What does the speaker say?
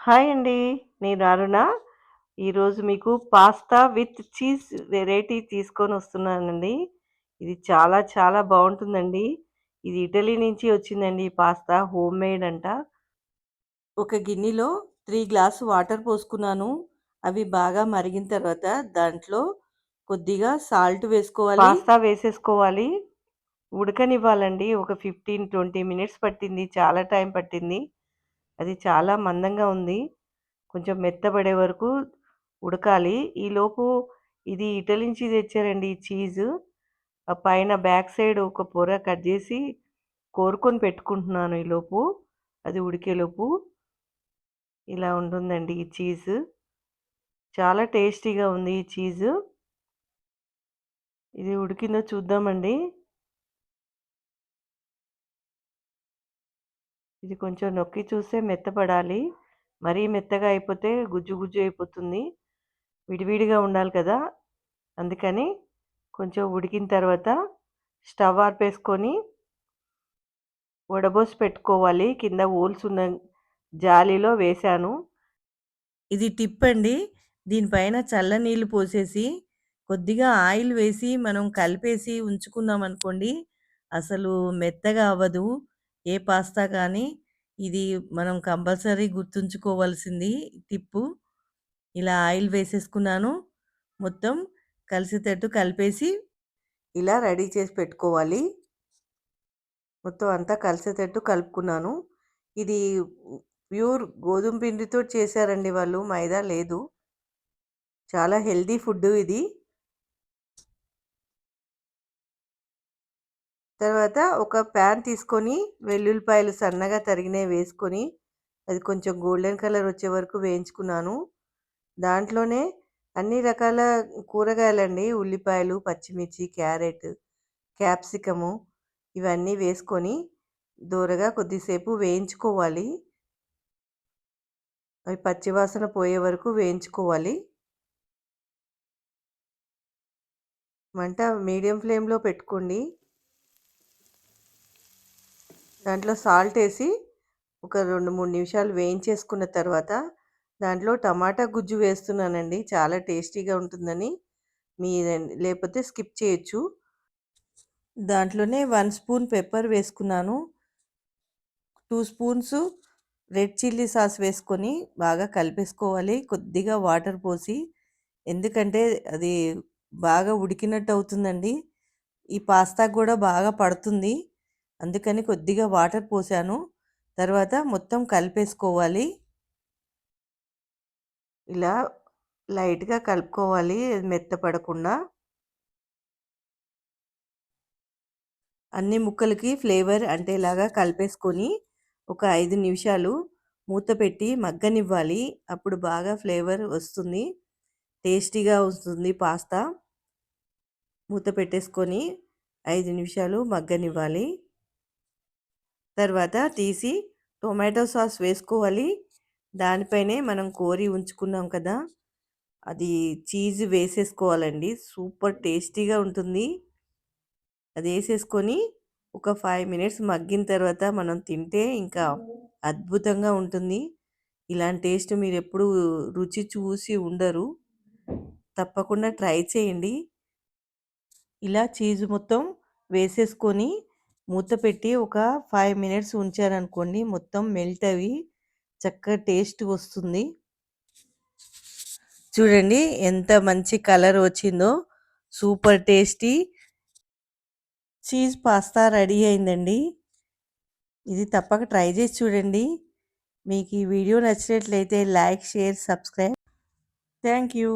Hi అండి. నేను అరుణ. ఈరోజు మీకు పాస్తా విత్ చీజ్ వెరైటీ తీసుకొనొస్తున్నానండి. ఇది చాలా చాలా బావుంటుందండి. ఇది ఇటలీ నుంచి వచ్చిందండి ఈ పాస్తా హోమ్ మేడ్ అంట. ఒక గిన్నెలో 3 గ్లాస్ వాటర్ పోసుకున్నాను. అవి బాగా మరిగిన తర్వాత దాంట్లో కొద్దిగా సాల్ట్ వేసుకోవాలి. పాస్తా వేసేసుకోవాలి. ఉడకనివ్వాలండి. ఒక 15, 20 మినిట్స్ పట్టింది. చాలా టైం పట్టింది. అది చాలా మందంగా ఉంది. కొంచెం మెత్తబడే వరకు ఉడకాలి. ఈలోపు ఇది ఇటలీ నుంచి తెచ్చారండి ఈ చీజు. ఆ పైన బ్యాక్ సైడ్ ఒక పొర కట్ జేసి కోరుకొని పెట్టుకుంటున్నాను ఈలోపు. అది ఉడికేలోపు. ఇలా ఉంటుందండి ఈ చీజు. చాలా టేస్టీగా ఉంది ఈ చీజు. ఇది ఉడికిందో చూద్దామండి. ఇది కొంచెం నొక్కి చూస్తే మెత్తపడాలి. మరీ మెత్తగా అయిపోతే గుజ్జు గుజ్జు అయిపోతుంది. విడివిడిగా ఉండాలి కదా! అందుకని కొంచెం ఉడికిన తర్వాత స్టవ్ ఆర్పేసుకొని వడబోసి పెట్టుకోవాలి. కింద హోల్స్ ఉన్న జాలీలో వేశాను. ఇది టిప్ అండి. దీనిపైన చల్లనీళ్ళు పోసేసి, కొద్దిగా ఆయిల్ వేసి, మనం కలిపేసి ఉంచుకున్నామనుకోండి, అసలు మెత్తగా అవ్వదు. ఏ పాస్తా కానీ. ఇది మనం కంపల్సరీ గుర్తుంచుకోవాల్సింది టిప్పు. ఇలా ఆయిల్ వేసేసుకున్నాను. మొత్తం కలిసేటట్టు కలిపేసి, ఇలా రెడీ చేసి పెట్టుకోవాలి. మొత్తం అంతా కలిసేటట్టు కలుపుకున్నాను. ఇది ప్యూర్ గోధుమ పిండితో చేశారండి వాళ్ళు. మైదా లేదు. చాలా హెల్తీ ఫుడ్ ఇది. తర్వాత ఒక ప్యాన్ తీసుకొని వెల్లుల్లిపాయలు సన్నగా తరిగినవి వేసుకొని, అది కొంచెం గోల్డెన్ కలర్ వచ్చే వరకు వేయించుకున్నాను. దాంట్లోనే అన్ని రకాల కూరగాయలండి. ఉల్లిపాయలు, పచ్చిమిర్చి, క్యారెట్, క్యాప్సికము ఇవన్నీ వేసుకొని దోరగా కొద్దిసేపు వేయించుకోవాలి. అవి పచ్చివాసన పోయే వరకు వేయించుకోవాలి. మంట మీడియం ఫ్లేమ్‌లో పెట్టుకోండి. దాంట్లో సాల్ట్ ఏసి ఒక 2, 3 నిమిషాలు వేయించేసుకున్న తర్వాత దాంట్లో టమాటా గుజ్జు వేస్తున్నానండి. చాలా టేస్టీగా ఉంటుందని. లేకపోతే స్కిప్ చేయొచ్చు. దాంట్లోనే 1 స్పూన్ పెప్పర్ వేసుకున్నాను. 2 స్పూన్స్ రెడ్ చిల్లీ సాస్ వేసుకొని బాగా కలిపేసుకోవాలి. కొద్దిగా వాటర్ పోసి. ఎందుకంటే అది బాగా ఉడికినట్టు అవుతుందండి. ఈ పాస్తాకు కూడా బాగా పడుతుంది. అందుకని కొద్దిగా వాటర్ పోసాను. తర్వాత మొత్తం కలిపేసుకోవాలి. ఇలా లైట్‌గా కలుపుకోవాలి మెత్తపడకుండా. అన్ని ముక్కలకి ఫ్లేవర్ అంటేలాగా కలిపేసుకొని ఒక 5 నిమిషాలు మూత పెట్టి మగ్గనివ్వాలి. అప్పుడు బాగా ఫ్లేవర్ వస్తుంది. టేస్టీగా వస్తుంది పాస్తా. మూత పెట్టేసుకొని 5 నిమిషాలు మగ్గనివ్వాలి. తర్వాత తీసి టొమాటో సాస్ వేసుకోవాలి. దానిపైనే మనం కోరి ఉంచుకున్నాం కదా! అది చీజ్ వేసేసుకోవాలండి. సూపర్ టేస్టీగా ఉంటుంది. అది ఏసేసుకొని ఒక 5 మినిట్స్ మగ్గిన తర్వాత మనం తింటే ఇంకా అద్భుతంగా ఉంటుంది. ఇలాంటి టేస్ట్ మీరెప్పుడూ రుచి చూసి ఉండరు. తప్పకుండా ట్రై చేయండి. ఇలా చీజ్ మొత్తం వేసేసుకొని మూత పెట్టి ఒక 5 మినిట్స్ ఉంచారనుకోండి మొత్తం మెల్ట్ అవి చక్కగా టేస్ట్ వస్తుంది. చూడండి ఎంత మంచి కలర్ వచ్చిందో. Super tasty cheese pasta ready అయిందండి. ఇది తప్పక ట్రై చేసి చూడండి. మీకు ఈ వీడియో నచ్చినట్లయితే like, share, subscribe. Thank you.